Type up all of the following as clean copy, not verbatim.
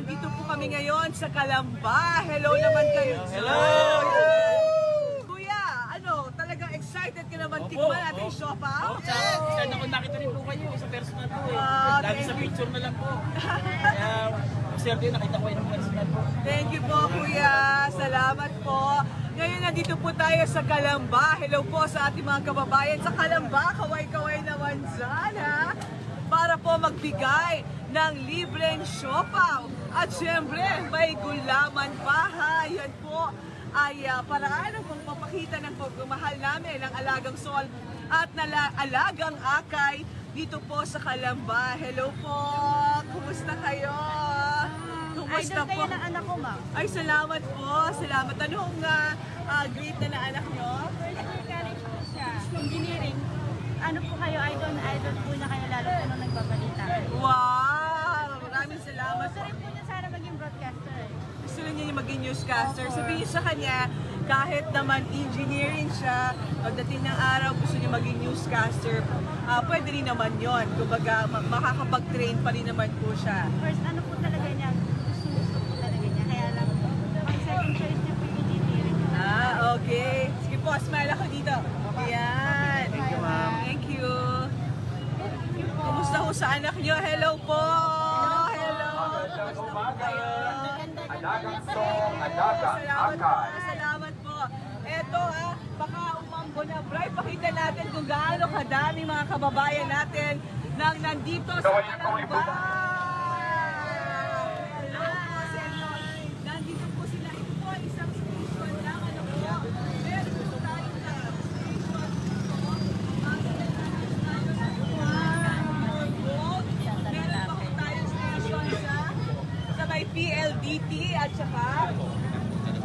nandito po kami ngayon sa Calamba. Hello naman kayo. Hello! Kuya, talagang excited ka naman tikman ating siopaw? Yes! Sana ko nakita rin po kayo sa personal po eh. Lagi sa picture na lang po. Kaya, sir din, nakita ko yung personal po. Thank you po, Kuya. Salamat po. Ngayon, nandito po tayo sa Calamba. Hello po sa ating mga kababayan sa Calamba. Kaway-kaway naman dyan, ha? Para po magbigay ng libreng siopaw. At syempre, may gulaman pa, ha? Yan po ay paraan ng pagpapakita ng pagmamahal namin ng alagang sol at alagang akay dito po sa Calamba. Hello po! Kumusta kayo? Kumusta Idol po? kayo ng anak ko, ma'am. Ay, salamat po. Salamat. Anong grade na anak nyo? First year college po siya. Engineering. Ano po kayo, idol po na kayo lalo po nung nagbabalita. Wow! Maraming salamat Gusto po. rin po niya sana maging broadcaster. Gusto rin niya yung maging newscaster. Sabihin sa kanya, kahit naman engineering siya, pagdating ng araw gusto niya maging newscaster, pwede rin naman yon. Kumbaga, makakapag-train pa rin naman po siya. First, ano po talaga niya, gusto po talaga niya. Kaya lang, ang second choice niya po yung engineering. Okay. Sige po, smile ako dito. Ayan. Thank you, ma'am. Thank you. Kumusta ho sa anak niyo? Hello po! Hello! Kumusta po kayo? Alagang song, alagang akay. Salamat po. Eto baka umambo na. Bray, pakita natin kung gaano kadami mga kababayan natin nang nandito sa Calamba. Hello po sa inyo. Nandito po sila. Ito po, isang station lang. Ano po? Meron po tayo na station dito. Meron pa po tayo station sa may PLDT at saka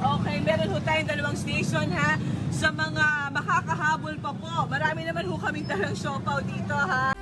okay, meron ho tayong dalawang station ha sa mga makakahabol pa po. Marami naman ho kaming dalang siopaw dito ha.